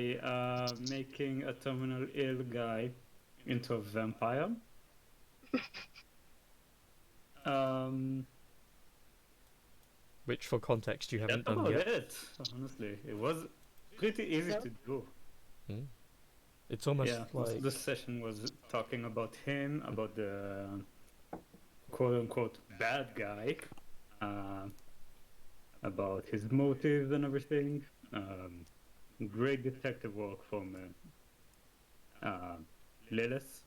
by making a terminal ill guy into a vampire. Um, Which, for context, you haven't that's done about yet. it. Honestly, it was pretty easy Yep. to do. It's almost Yeah, most of like the session was talking about him, about the quote-unquote bad guy, uh, about his motives and everything. Great detective work from Lilith,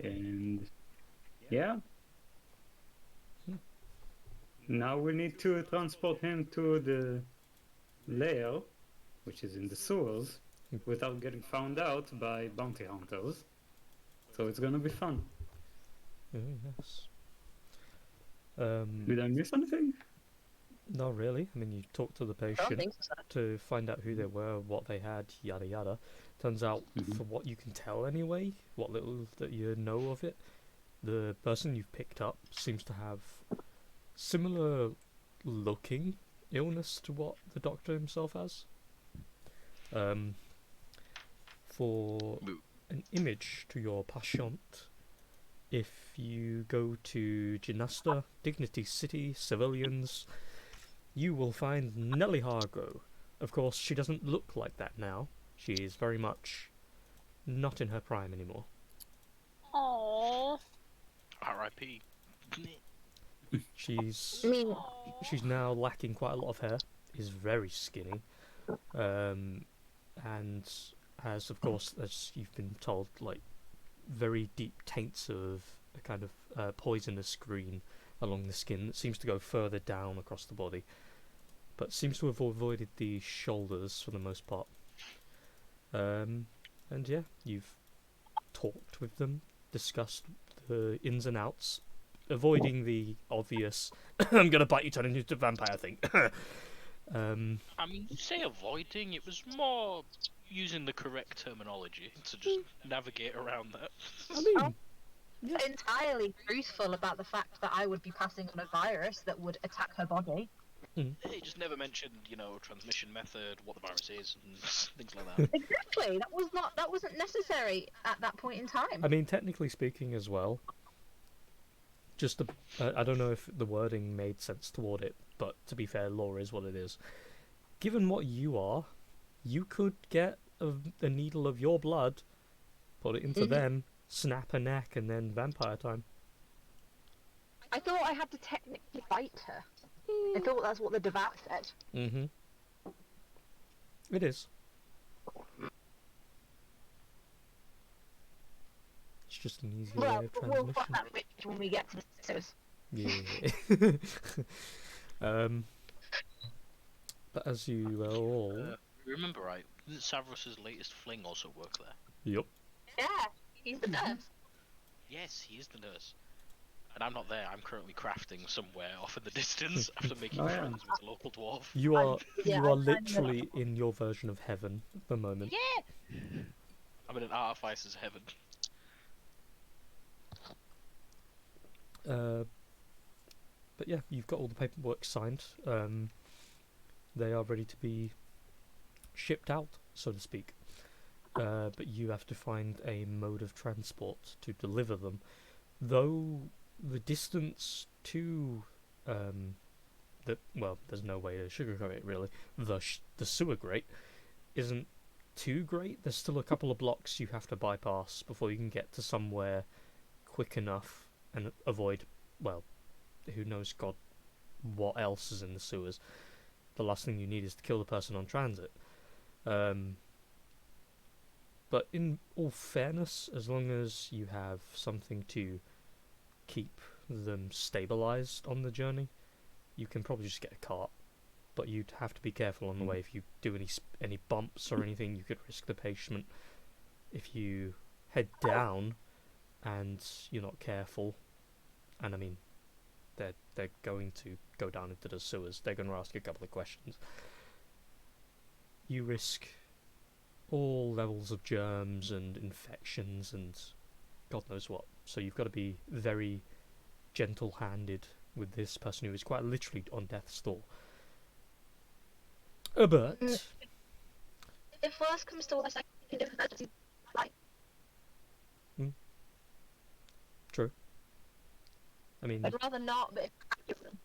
and yeah, now we need to transport him to the lair, which is in the sewers, without getting found out by bounty hunters. So it's gonna be fun. yes. Did I miss anything? Not really. I mean, you talk to the I don't patient think so. to find out who they were, what they had, yada yada. Turns out, Mhm. from what you can tell anyway, what little that you know of it, the person you've picked up seems to have similar looking illness to what the doctor himself has. Um, for an image to your patient, if you go to Genasta, Dignity City, Civilians, you will find Nellie Hargrove. Of course, she doesn't look like that now. She is very much not in her prime anymore. Aww. R.I.P. She's I mean, she's now lacking quite a lot of hair, is very skinny, and has, of course, as you've been told, like very deep taints of a kind of poisonous green along the skin that seems to go further down across the body, but seems to have avoided the shoulders for the most part. And yeah, you've talked with them, discussed the ins and outs, avoiding the obvious "I'm gonna bite you, turn into a vampire" thing. I mean, you say avoiding, it was more using the correct terminology to just navigate around that. I mean, entirely truthful about the fact that I would be passing on a virus that would attack her body. It just never mentioned, transmission method, what the virus is, and things like that. Exactly. That wasn't necessary at that point in time. I mean, technically speaking as well, just I don't know if the wording made sense toward it, but to be fair, law is what it is. Given what you are, you could get a needle of your blood, put it into them, snap a neck, and then vampire time. I thought I had to technically bite her. I thought that's what the devout said. Mm-hmm. It is. It's just an easier way Well, of we'll transmission. find that bit when we get to the sisters. Yeah. But as you are all... Remember right, didn't Savros's latest fling also work there? Yup. Yeah, he's the nurse. Yes, he is the nurse. And I'm not there, I'm currently crafting somewhere off in the distance after making friends with a local dwarf. You are yeah, you are I'm kind of- literally in your version of heaven at the moment. Yeah! I'm in an artificer's heaven. But yeah, you've got all the paperwork signed. They are ready to be shipped out, so to speak. But you have to find a mode of transport to deliver them. Though the distance to there's no way to sugarcoat it really. The sewer grate isn't too great. There's still a couple of blocks you have to bypass before you can get to somewhere quick enough and avoid, well, who knows God what else is in the sewers. The last thing you need is to kill the person on transit. But in all fairness, as long as you have something to keep them stabilized on the journey, you can probably just get a cart. But you'd have to be careful on the way. If you do any bumps or anything, you could risk the patient. If you head down and you're not careful, and I mean, they're going to go down into the sewers. They're going to ask you a couple of questions. You risk all levels of germs and infections and God knows what. So you've got to be very gentle-handed with this person who is quite literally on death's door. But if worse comes to worse, I can do emergency. Like, True. I mean, I'd rather not, but if I give them.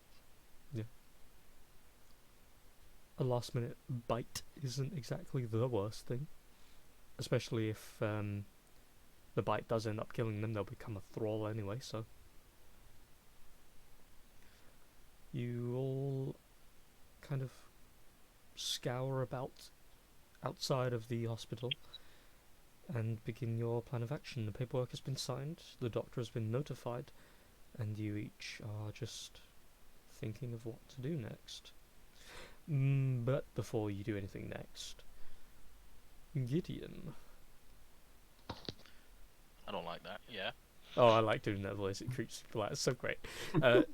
a last minute bite isn't exactly the worst thing. Especially if the bite does end up killing them, they'll become a thrall anyway, so. You all kind of scour about outside of the hospital and begin your plan of action. The paperwork has been signed, the doctor has been notified, and you each are just thinking of what to do next. But before you do anything next, Gideon. I don't like that. Yeah. Oh, I like doing that voice. It creeps people out. It's so great.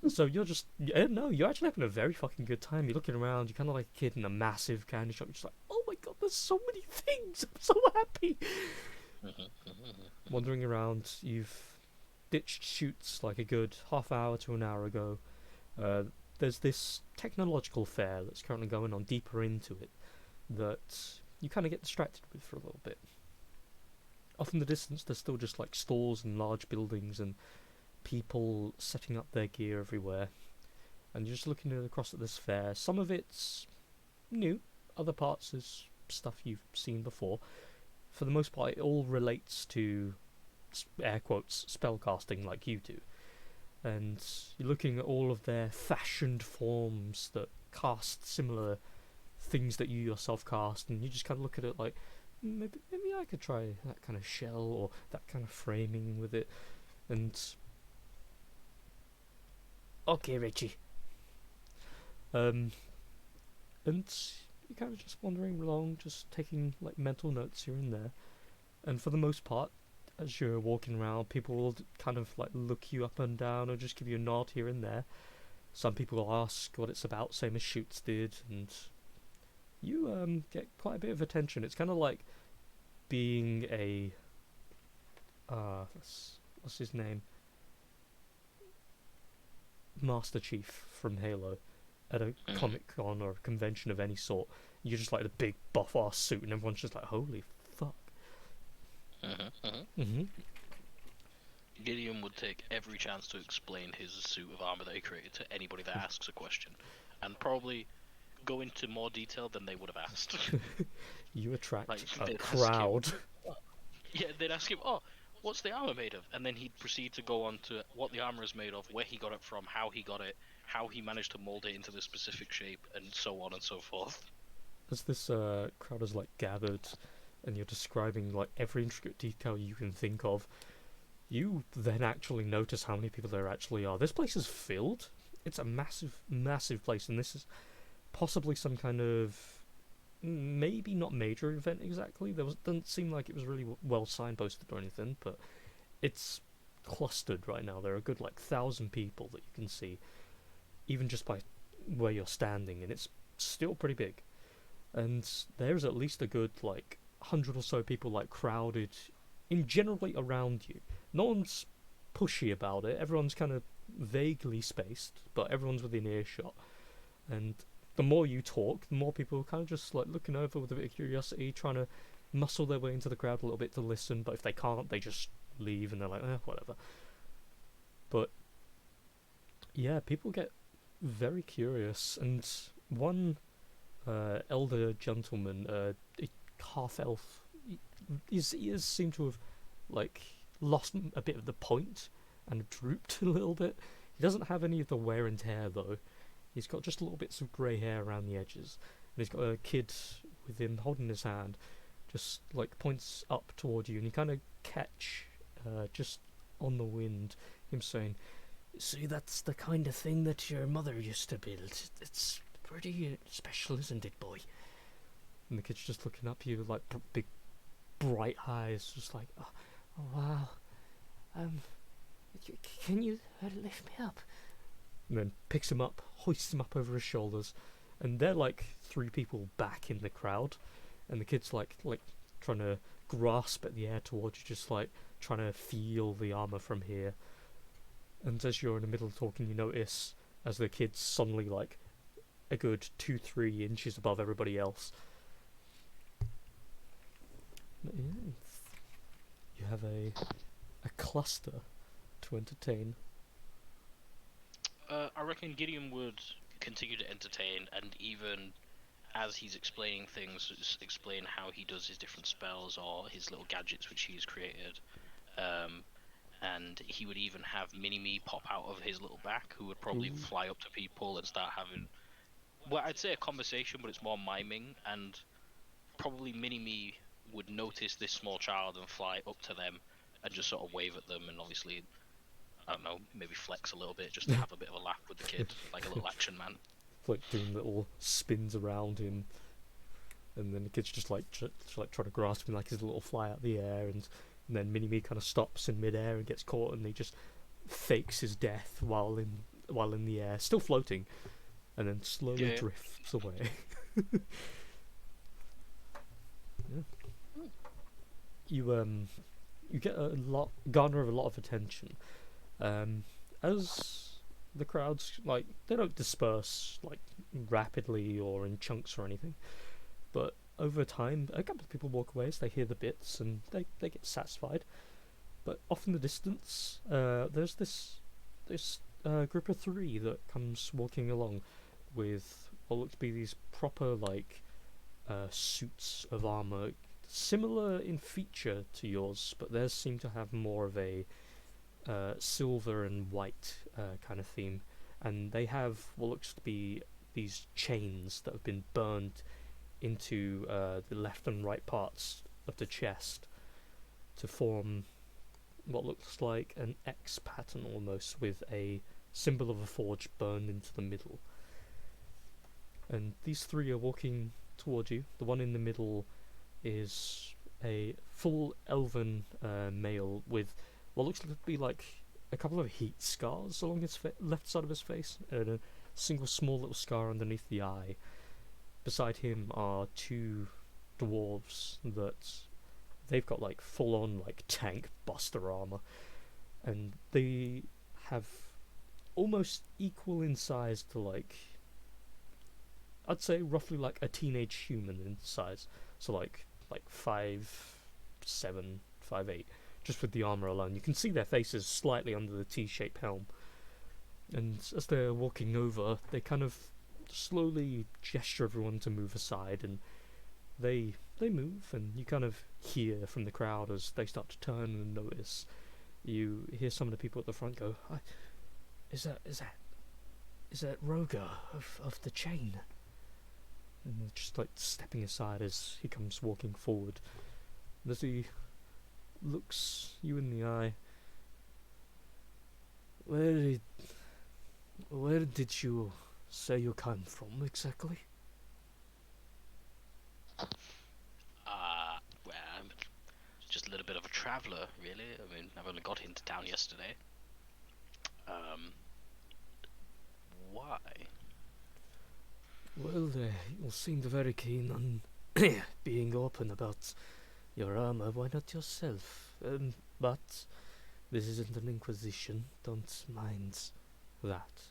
So you're just... no, you're actually having a very fucking good time. You're looking around. You're kind of like a kid in a massive candy shop. You're just like, oh my god, there's so many things. I'm so happy. Wandering around, you've ditched shoots like a good half hour to an hour ago. There's this technological fair that's currently going on deeper into it that you kind of get distracted with for a little bit. Off in the distance, there's still just like stores and large buildings and people setting up their gear everywhere. And you're just looking across at this fair. Some of it's new, other parts is stuff you've seen before. For the most part, it all relates to, air quotes, spellcasting like you do. And you're looking at all of their fashioned forms that cast similar things that you yourself cast, and you just kind of look at it like, maybe I could try that kind of shell or that kind of framing with it. And okay, Richie. And you're kind of just wandering along, just taking like mental notes here and there. And for the most part, as you're walking around, people will kind of like look you up and down or just give you a nod here and there. Some people will ask what it's about, same as Shoots did, and you get quite a bit of attention. It's kind of like being a what's his name? Master Chief from Halo at a Comic Con or a convention of any sort. You're just like the big buff ass suit, and everyone's just like, holy fuck. Gideon would take every chance to explain his suit of armor that he created to anybody that asks a question, and probably go into more detail than they would have asked. You attract Like, a they'd ask crowd. Yeah, they'd ask him, oh, what's the armor made of? And then he'd proceed to go on to what the armor is made of, where he got it from, how he got it, how he managed to mold it into this specific shape, and so on and so forth. As this crowd is like gathered, and you're describing like every intricate detail you can think of, you then actually notice how many people there actually are. This place is filled. It's a massive, massive place, and this is possibly some kind of maybe not major event exactly. Doesn't seem like it was really well signposted or anything, but it's clustered right now. There are a good like 1,000 people that you can see, even just by where you're standing, and it's still pretty big. And there's at least a good like 100 or so people like crowded in generally around you. No one's pushy about it. Everyone's kind of vaguely spaced, but everyone's within earshot. And the more you talk, the more people are kind of just like looking over with a bit of curiosity, trying to muscle their way into the crowd a little bit to listen. But if they can't, they just leave and they're like, whatever. But yeah, people get very curious. And one elder gentleman, half elf, his ears seem to have like lost a bit of the point and drooped a little bit. He doesn't have any of the wear and tear though. He's got just little bits of grey hair around the edges, and he's got a kid with him holding his hand, just like points up toward you, and you kind of catch just on the wind him saying, "See, that's the kind of thing that your mother used to build. It's pretty special, isn't it, boy?" And the kid's just looking up at you with like big bright eyes, just like, oh wow, can you lift me up? And then picks him up, hoists him up over his shoulders, and they're like 3 people back in the crowd, and the kid's like trying to grasp at the air towards you, just like trying to feel the armor from here. And as you're in the middle of talking, you notice as the kid's suddenly like a good 2-3 inches above everybody else. have a cluster to entertain. I reckon Gideon would continue to entertain, and even as he's explaining things, explain how he does his different spells or his little gadgets which he's created. And he would even have Mini-Me pop out of his little back, who would probably Ooh. fly up to people and start having, well, I'd say a conversation, but it's more miming, and probably Mini-Me would notice this small child and fly up to them and just sort of wave at them, and obviously, I don't know, maybe flex a little bit just to have a bit of a laugh with the kid, like a little action man. Like doing little spins around him, and then the kid's just like trying to grasp him like his little fly out of the air, and then Mini-Me kind of stops in midair and gets caught, and he just fakes his death while in the air, still floating, and then slowly Yeah. drifts away. Yeah. You get garner a lot of attention, as the crowds, like, they don't disperse like rapidly or in chunks or anything, but over time a couple of people walk away as they hear the bits and they get satisfied. But off in the distance, there's this group of three that comes walking along with what look to be these proper like suits of armor, similar in feature to yours, but theirs seem to have more of a silver and white kind of theme, and they have what looks to be these chains that have been burned into the left and right parts of the chest to form what looks like an X pattern almost, with a symbol of a forge burned into the middle. And these three are walking toward you. The one in the middle is a full elven male with what looks to be like a couple of heat scars along his left side of his face, and a single small little scar underneath the eye. Beside him are two dwarves that they've got like full on like tank buster armor, and they have almost equal in size to, like, I'd say roughly like a teenage human in size, so like 5'7", 5'8", just with the armor alone. You can see their faces slightly under the T-shaped helm, and as they're walking over, they kind of slowly gesture everyone to move aside, and they move, and you kind of hear from the crowd as they start to turn and notice. You hear some of the people at the front go, "Is that Roger of the chain?" And they're just like stepping aside as he comes walking forward. And as he looks you in the eye, where did you say you come from exactly? Well, I'm just a little bit of a traveller, really. I mean, I've only got into town yesterday. Why? Well, you seemed very keen on being open about your armor. Why not yourself? But this isn't an inquisition. Don't mind that.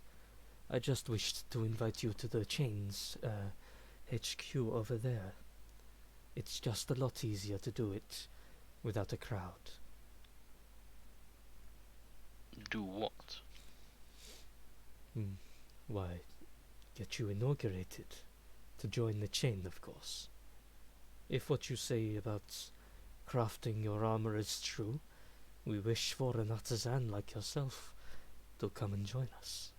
I just wished to invite you to the chain's HQ over there. It's just a lot easier to do it without a crowd. Do what? Why, get you inaugurated. To join the chain, of course. If what you say about crafting your armor is true, we wish for an artisan like yourself to come and join us.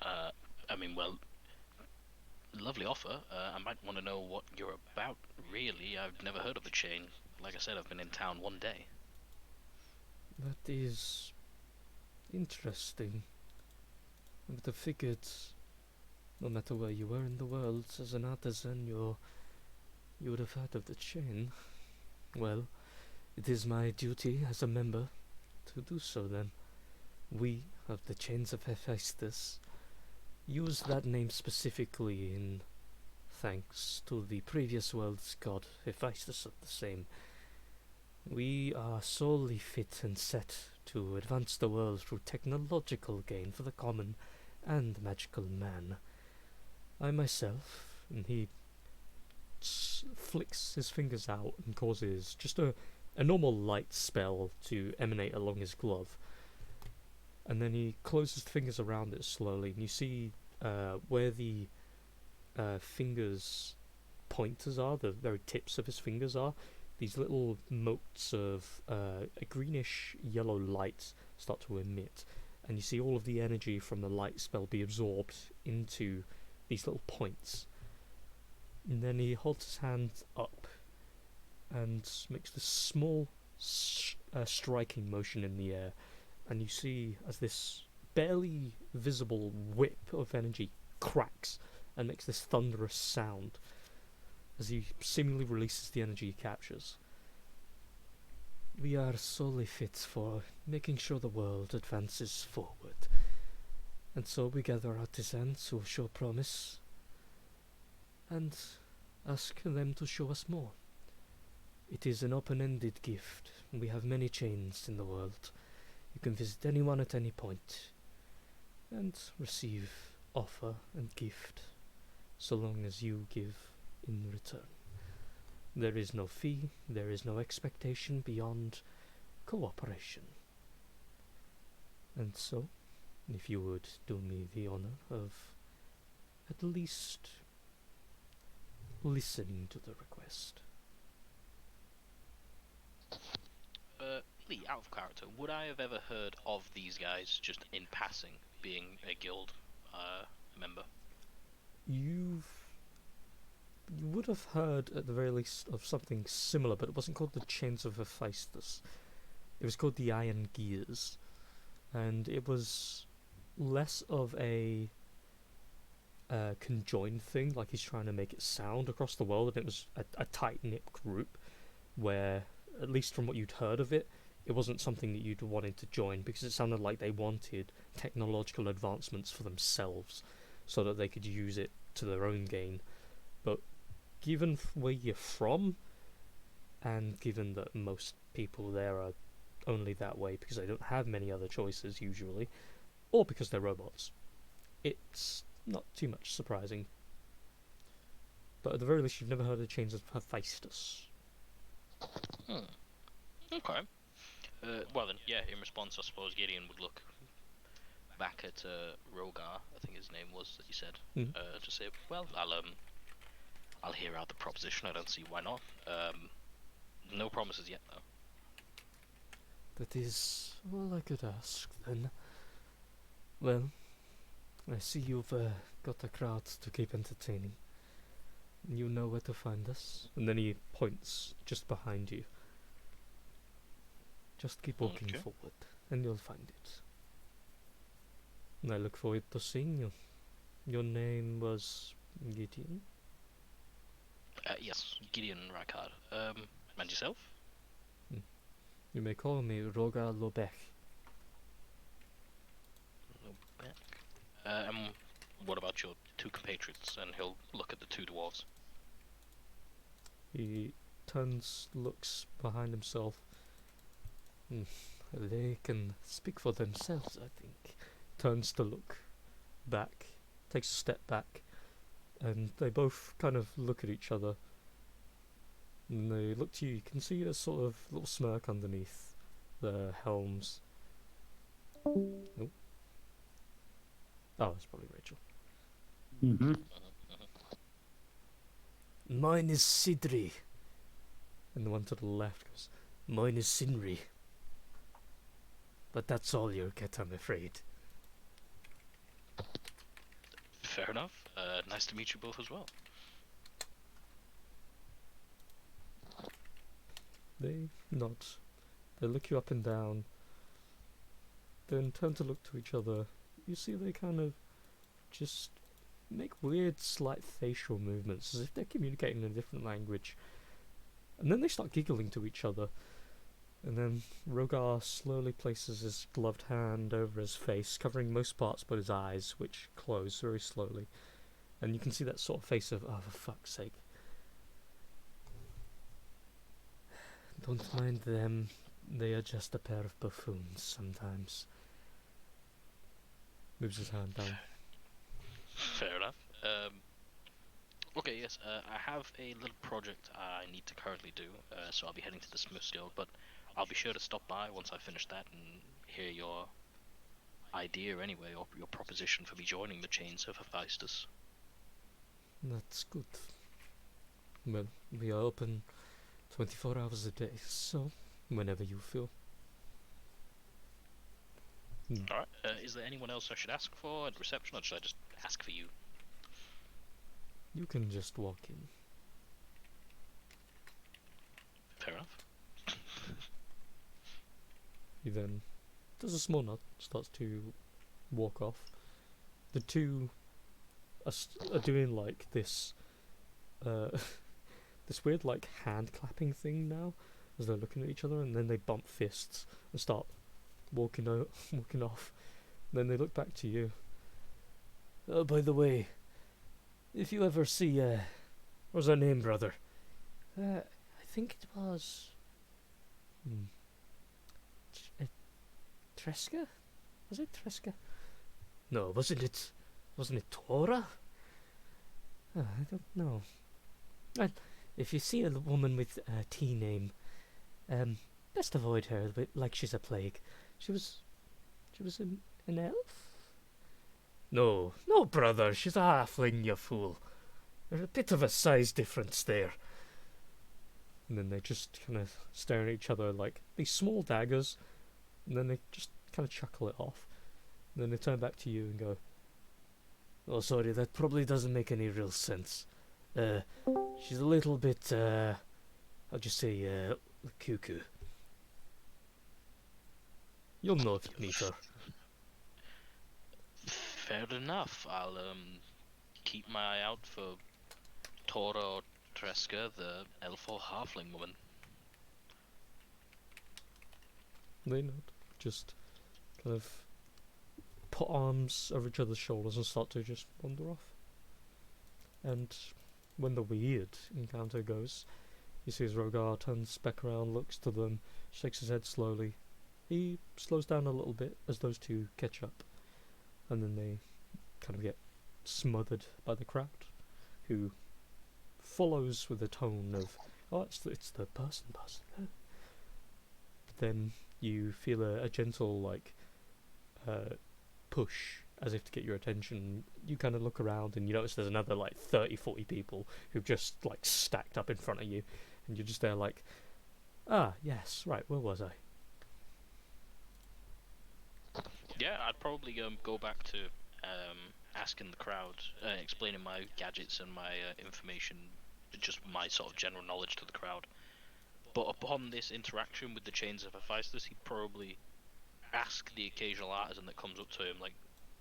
I mean, well, lovely offer. I might want to know what you're about, really. I've never heard of the chain. Like I said, I've been in town one day. That is interesting. But I figured, no matter where you were in the world, as an artisan, you would have heard of the chain. Well, it is my duty as a member to do so then. We of the Chains of Hephaestus use that name specifically in thanks to the previous world's god Hephaestus of the same. We are solely fit and set to advance the world through technological gain for the common and magical man. I myself, and he flicks his fingers out and causes just a normal light spell to emanate along his glove. And then he closes the fingers around it slowly, and you see where the fingers pointers are, the very tips of his fingers are, these little motes of a greenish yellow light start to emit, and you see all of the energy from the light spell be absorbed into these little points. And then he holds his hand up and makes this small striking motion in the air, and you see as this barely visible whip of energy cracks and makes this thunderous sound as he seemingly releases the energy he captures. We are solely fit for making sure the world advances forward, and so we gather artisans who show promise and ask them to show us more. It is an open-ended gift. We have many chains in the world. You can visit anyone at any point and receive offer and gift, so long as you give in return. There is no fee, there is no expectation beyond cooperation. And so, if you would do me the honor of at least listening to the request. Lee, out of character, would I have ever heard of these guys just in passing being a guild member? You would have heard at the very least of something similar, but it wasn't called the Chains of Hephaestus. It was called the Iron Gears, and it was less of a conjoined thing, like he's trying to make it sound across the world, and it was a tight-knit group where, at least from what you'd heard of it, it wasn't something that you'd wanted to join, because it sounded like they wanted technological advancements for themselves so that they could use it to their own gain. But given where you're from, and given that most people there are only that way because they don't have many other choices usually, or because they're robots, it's not too much surprising. But at the very least, you've never heard of the Chains of Hephaestus. Okay. Well then, yeah, in response, I suppose Gideon would look back at Rogar, I think his name was, that you said, to say, well, I'll hear out the proposition, I don't see why not. No promises yet, though. That is all I could ask, then. Well, I see you've got a crowd to keep entertaining. You know where to find us. And then he points just behind you. Just keep walking forward, and you'll find it. And I look forward to seeing you. Your name was Gideon? Yes, Gideon Rackard. And yourself? You may call me Rogar Lobeck. What about your two compatriots? And he'll look at the two dwarves. He turns, looks behind himself. They can speak for themselves, I think. Turns to look back, takes a step back, and they both kind of look at each other. And they look to you. You can see a sort of little smirk underneath the helms. Nope. Oh, it's probably Rachel. Mm-hmm. Mine is Sidri. And the one to the left goes, mine is Sinri. But that's all you'll get, I'm afraid. Fair enough. Nice to meet you both as well. They nod. They look you up and down. Then turn to look to each other. You see they kind of just make weird slight facial movements as if they're communicating in a different language. And then they start giggling to each other. And then Rogar slowly places his gloved hand over his face, covering most parts but his eyes, which close very slowly. And you can see that sort of face of, oh, for fuck's sake. Don't mind them. They are just a pair of buffoons sometimes. Moves his hand down. Fair enough. Okay, yes. I have a little project I need to currently do, so I'll be heading to the Smiths Guild, but I'll be sure to stop by once I finish that and hear your idea anyway, or your proposition for me joining the Chains of Hephaestus. That's good. Well, we are open 24 hours a day, so whenever you feel. Alright, is there anyone else I should ask for at reception, or should I just ask for you? You can just walk in. Fair enough. He then does a small nod, starts to walk off. The two are doing like this, this weird like hand clapping thing now, as they're looking at each other, and then they bump fists and start walking out, walking off. Then they look back to you. Oh, by the way, if you ever see, what was her name, brother? I think it was. Tresca? Was it Tresca? No, wasn't it? Wasn't it Tora? I don't know. If you see a woman with a T name, best avoid her. A bit like she's a plague. She was an elf. No, brother. She's a halfling, you fool. There's a bit of a size difference there. And then they just kind of stare at each other like these small daggers. And then they just kind of chuckle it off. And then they turn back to you and go, "Oh, sorry, that probably doesn't make any real sense. She's a little bit, how'd you say, cuckoo. You'll know if you meet her." Fair enough. I'll keep my eye out for Tora or Tresca, the elf or halfling woman. They nod, just kind of put arms over each other's shoulders and start to just wander off. And when the weird encounter goes, you see as Rogar turns back around, looks to them, shakes his head slowly. He slows down a little bit as those two catch up, and then they kind of get smothered by the crowd, who follows with a tone of, "Oh, it's the person. Then you feel a gentle like push as if to get your attention. You kind of look around and you notice there's another like 30-40 people who've just like stacked up in front of you, and you're just there like, "Ah, yes, right, where was I?" Yeah, I'd probably go back to asking the crowd, explaining my gadgets and my information, just my sort of general knowledge to the crowd. But upon this interaction with the Chains of Hephaestus, he'd probably ask the occasional artisan that comes up to him, like,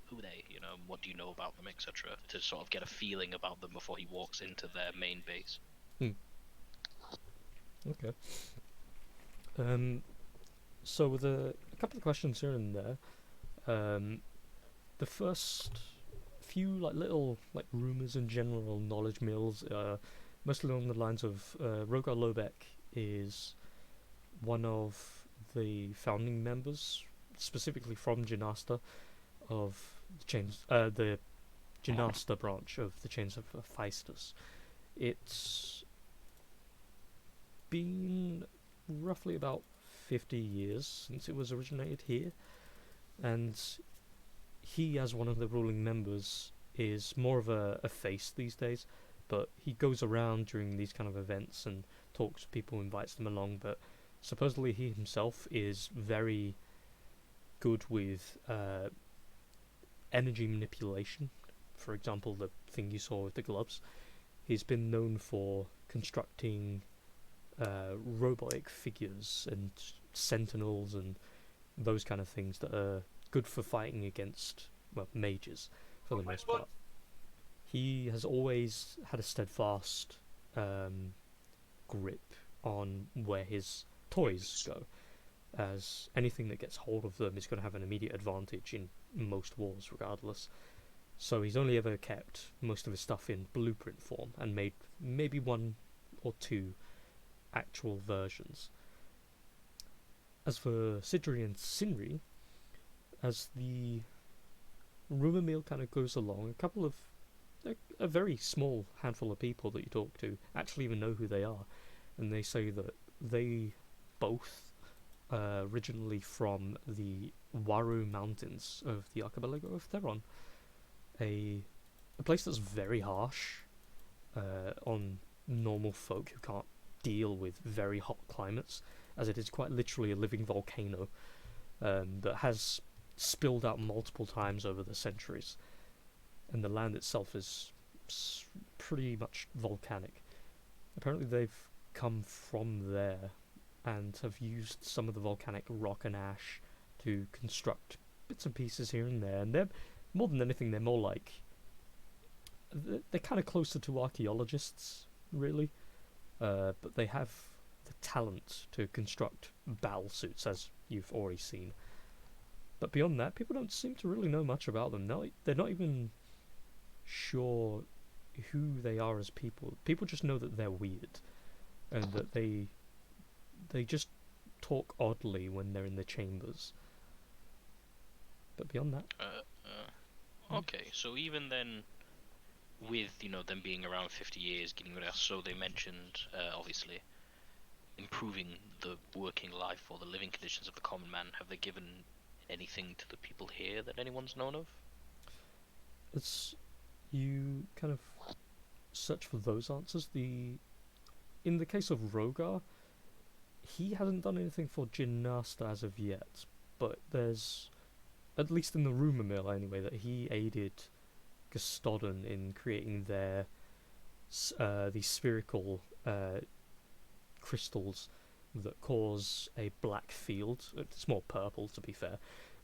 who are they, what do you know about them, etc., to sort of get a feeling about them before he walks into their main base. Okay. So with a couple of questions here and there, the first few like little like rumors and general knowledge mills, mostly along the lines of Rogar Lobeck is one of the founding members, specifically from Genasta, of the Genasta branch of the Chains of Hephaestus. It's been roughly about 50 years since it was originated here, and he, as one of the ruling members, is more of a face these days, but he goes around during these kind of events and talks to people, invites them along, but supposedly he himself is very good with energy manipulation. For example, the thing you saw with the gloves. He's been known for constructing robotic figures and sentinels and those kind of things that are good for fighting against, well, mages for the most part. He has always had a steadfast grip on where his toys go, as anything that gets hold of them is going to have an immediate advantage in most wars regardless. So he's only ever kept most of his stuff in blueprint form and made maybe one or two actual versions. As for Sidri and Sinri, as the rumour mill kind of goes along, a couple of a very small handful of people that you talk to actually even know who they are, and they say that they both originally from the Waru Mountains of the Archipelago of Theron, a place that's very harsh on normal folk who can't deal with very hot climates, as it is quite literally a living volcano that has spilled out multiple times over the centuries, and the land itself is pretty much volcanic. Apparently they've come from there and have used some of the volcanic rock and ash to construct bits and pieces here and there, and they're more than anything they're more like they're kind of closer to archaeologists really, but they have the talent to construct battle suits, as you've already seen. But beyond that, people don't seem to really know much about them. They're not even sure who they are as people. People just know that they're weird, and that they just talk oddly when they're in the chambers. But beyond that, Okay, so even then, with them being around 50 years, getting rid of, so they mentioned obviously improving the working life or the living conditions of the common man. Have they given anything to the people here that anyone's known of? as you kind of search for those answers, in the case of Rogar, he hasn't done anything for Gymnasta as of yet, but there's, at least in the rumour mill anyway, that he aided Gustodon in creating their these spherical crystals that cause a black field. It's more purple, to be fair.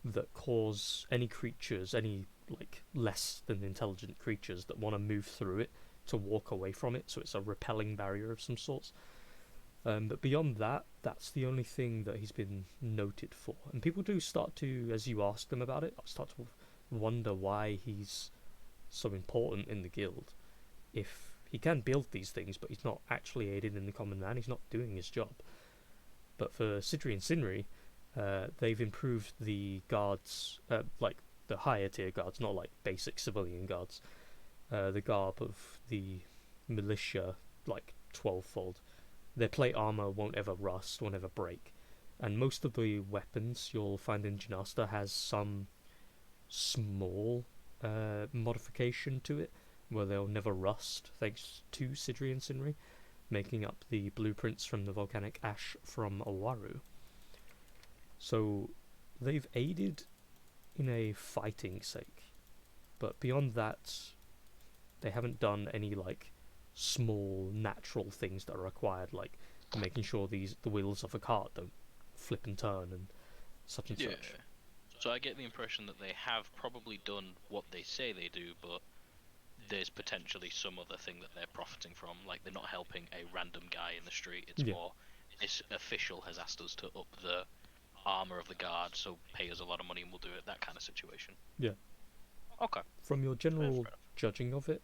That cause any creatures, any like less than intelligent creatures that want to move through it, to walk away from it. So it's a repelling barrier of some sorts. But beyond that, that's the only thing that he's been noted for. And people do start to, as you ask them about it, start to wonder why he's so important in the guild. If he can build these things, but he's not actually aided in the common man, he's not doing his job. But for Sidri and Sinri, they've improved the guards, like the higher tier guards, not like basic civilian guards. The garb of the militia, like 12-fold. Their plate armor won't ever rust, won't ever break. And most of the weapons you'll find in Gymnasta has some small modification to it, where they'll never rust, thanks to Sidri and Sinri, making up the blueprints from the volcanic ash from Owaru. So they've aided in a fighting sake, but beyond that, they haven't done any like small natural things that are required, like making sure the wheels of a cart don't flip and turn and such and such. So I get the impression that they have probably done what they say they do, but there's potentially some other thing that they're profiting from. Like they're not helping a random guy in the street. It's more, this official has asked us to up the armor of the guard, so pay us a lot of money and we'll do it. That kind of situation. Yeah. Okay. From your general judging of it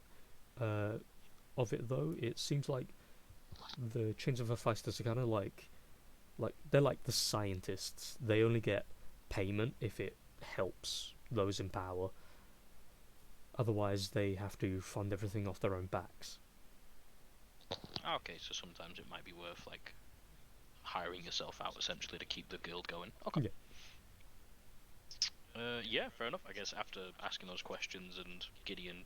though, it seems like the Chains of Hephaestus are kind of like they're like the scientists. They only get payment if it helps those in power. Otherwise, they have to fund everything off their own backs. Okay, so sometimes it might be worth like hiring yourself out essentially to keep the guild going. Okay. Yeah, fair enough. I guess after asking those questions and Gideon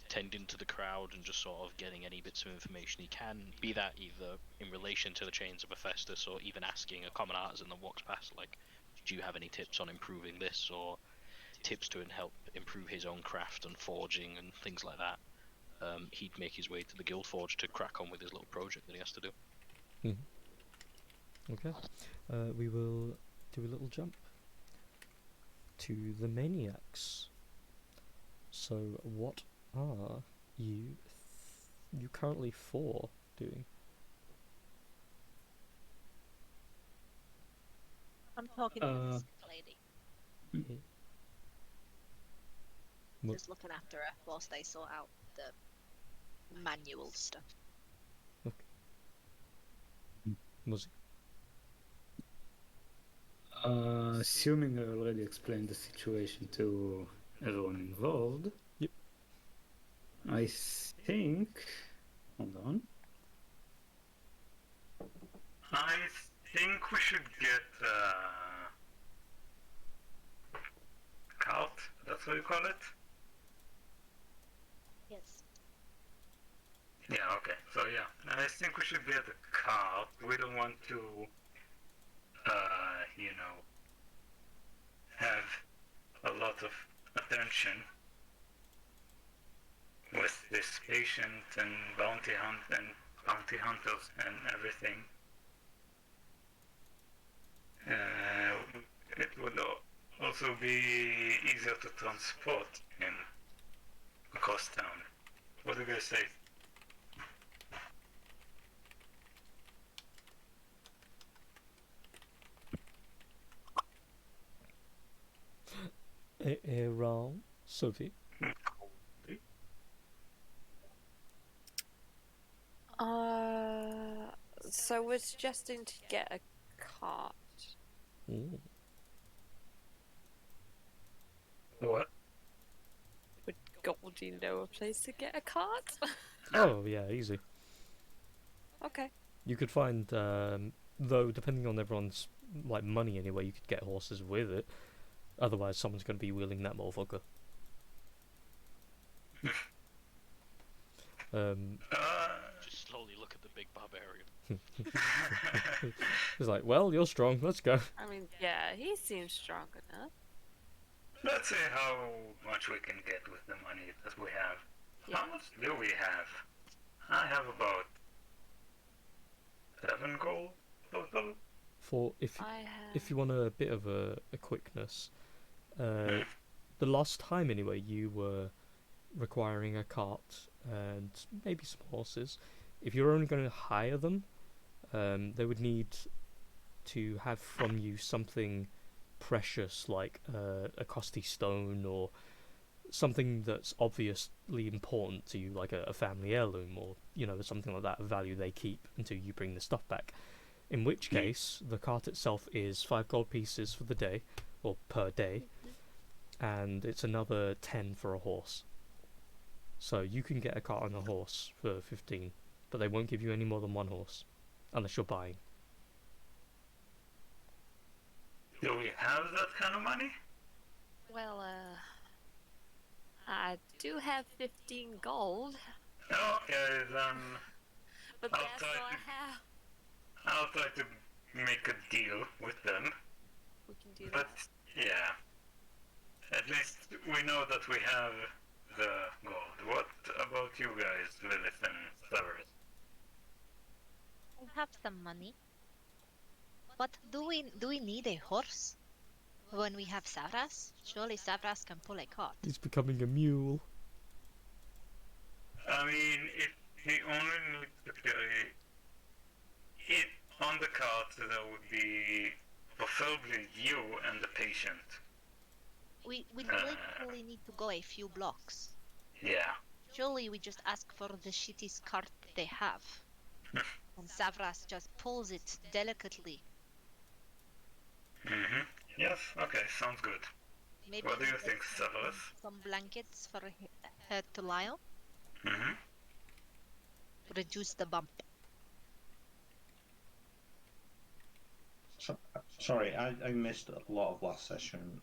tending to the crowd and just sort of getting any bits of information he can, be that either in relation to the Chains of Hephaestus or even asking a common artisan that walks past, like, do you have any tips on improving this, or tips to help improve his own craft and forging and things like that, he'd make his way to the Guild Forge to crack on with his little project that he has to do. Okay, we will do a little jump to the Maniacs. So what are you currently four doing? I'm talking to this lady. Just looking after her whilst they sort out the manual stuff. Okay. Was Assuming I already explained the situation to everyone involved. Yep. I think. Hold on. I think we should get cult. That's what you call it. Yes. Yeah. Okay. So yeah, I think we should get a cult. We don't want to, you know, have a lot of attention with this patient and bounty hunters and everything. It would also be easier to transport him across town. What do you guys say? Wrong, Sophie. So we're suggesting to get a cart. Ooh. What? Would Goldie know a place to get a cart? Oh yeah, easy. Okay. You could find, though, depending on everyone's like money anyway, you could get horses with it. Otherwise, someone's going to be wheeling that motherfucker. Just slowly look at the big barbarian. It's like, well, you're strong. Let's go. I mean, yeah, he seems strong enough. Let's see how much we can get with the money that we have. Yeah. How much do we have? I have about 7 gold total. For if I have. you want a bit of a quickness, the last time anyway, you were requiring a cart and maybe some horses. If you're only going to hire them, they would need to have from you something precious like a costly stone or something that's obviously important to you, like a family heirloom or something like that, a value they keep until you bring the stuff back. In which case, the cart itself is 5 gold pieces for the day, or per day, and it's another 10 for a horse. So you can get a cart and a horse for 15, but they won't give you any more than 1 horse, unless you're buying. Do we have that kind of money? Well, I do have 15 gold, Okay, then but I'll that's try all I to- have. I'll try to make a deal with them. We can do But that. yeah, at least we know that we have the gold. What about you guys, Lilith and Severus? I have some money. But do we need a horse when we have Savras? Surely Savras can pull a cart. He's becoming a mule. I mean, if he only needs to carry it on the cart, there would be preferably you and the patient. We literally need to go a few blocks. Yeah. Surely we just ask for the shittiest cart they have. And Savras just pulls it delicately. Mm-hmm. Yes. Okay. Sounds good. Maybe What do you get think, Severus? some blankets for her to lie on. Mm-hmm. Reduce the bump. Sorry, I missed a lot of last session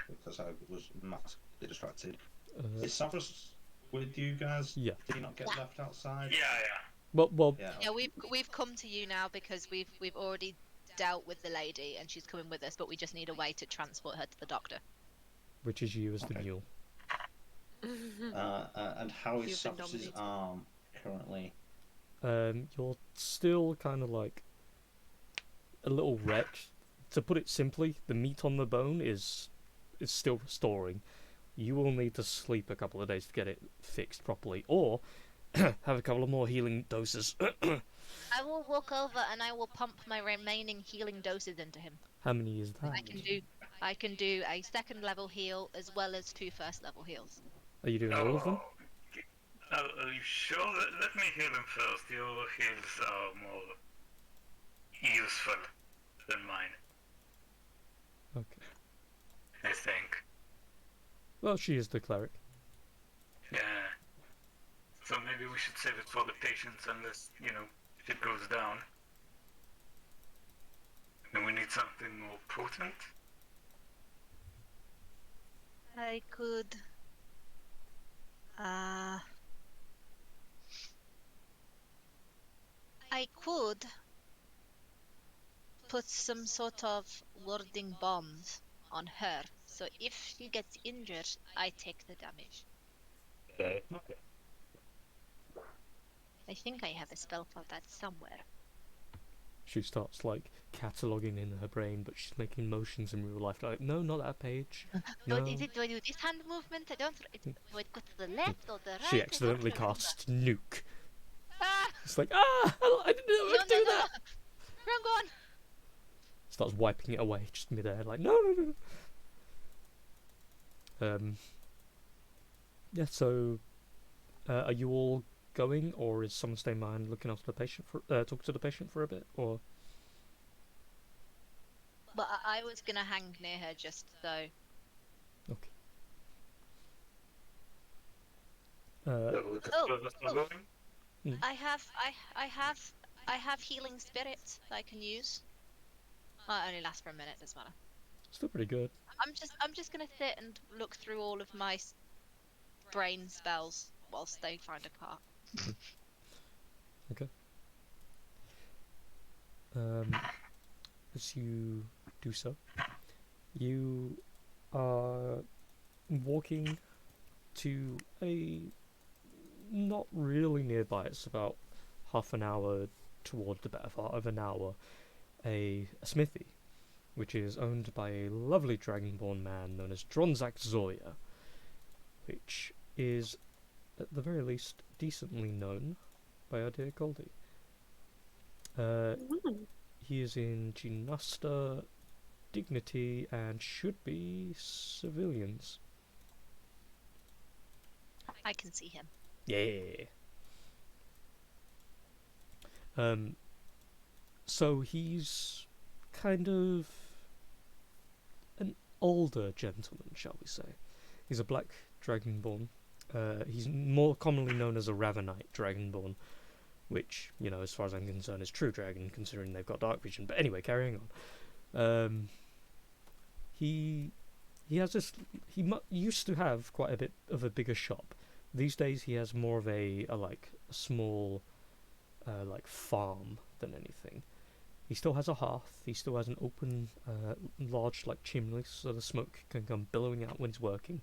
because I was massively distracted. Is Savras with you guys? Yeah. Did he not get left outside? Yeah. Well, Yeah. Yeah, we've come to you now because we've already dealt with the lady and she's coming with us, but we just need a way to transport her to the doctor. which is you as the Okay. mule. And how is You've been Savras's nominated. arm currently? You're still kind of like a little wrecked. To put it simply, the meat on the bone is still restoring. You will need to sleep a couple of days to get it fixed properly, or have a couple of more healing doses. I will walk over and I will pump my remaining healing doses into him. How many is that? I can do a 2nd level heal as well as 2 1st level heals. Are you doing all of them? Are you sure? Let me heal him first. Your heals are more useful than mine, Okay. I think. Well, she is the cleric. Yeah. So maybe we should save it for the patients unless, if it goes down. Then we need something more potent. I could. I could put some sort of warding bombs on her. So if she gets injured, I take the damage. Okay. I think I have a spell for that somewhere. She starts like cataloging in her brain, but she's making motions in real life. Like, no, not that page. Do No. I do this hand movement? I don't. Do I go to the left or the right? She I don't accidentally remember. casts nuke. Ah! It's like, I didn't know I'd do that. Wrong one. Starts wiping it away just midair, like, no. Yeah, so are you all going, or is someone staying behind looking after the patient for talking to the patient for a bit, or? But I was gonna hang near her just so. Okay. I have healing spirit that I can use. Well, it only lasts for a minute, doesn't matter. Still pretty good. I'm just gonna sit and look through all of my brain spells whilst they find a car. Okay. As you do so, you are walking to a not really nearby. It's about half an hour toward the better part of an hour. A smithy, which is owned by a lovely dragonborn man known as Dronzak Zoya, which is, at the very least, decently known by our dear Goldie. He is in Genasta, Dignity, and should be civilians. I can see him. Yeah. So he's kind of an older gentleman, shall we say. He's a black dragonborn. He's more commonly known as a Ravenite dragonborn, which, as far as I'm concerned, is true dragon, considering they've got dark vision. But anyway, carrying on. He has this. Used to have quite a bit of a bigger shop. These days, he has more of a small, farm than anything. He still has a hearth. He still has an open, large chimney, so the smoke can come billowing out when he's working.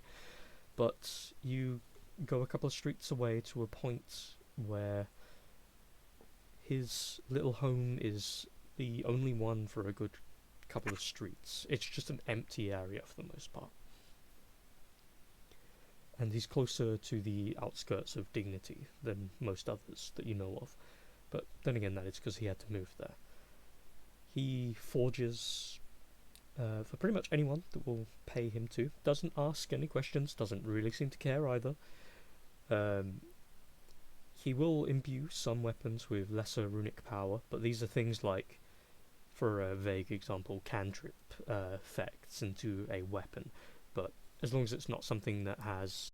But you go a couple of streets away to a point where his little home is the only one for a good couple of streets. It's just an empty area for the most part. And he's closer to the outskirts of Dignity than most others that you know of. But then again, that is because he had to move there. He forges for pretty much anyone that will pay him to. Doesn't ask any questions, doesn't really seem to care either. He will imbue some weapons with lesser runic power, but these are things like, for a vague example, cantrip effects into a weapon. But as long as it's not something that has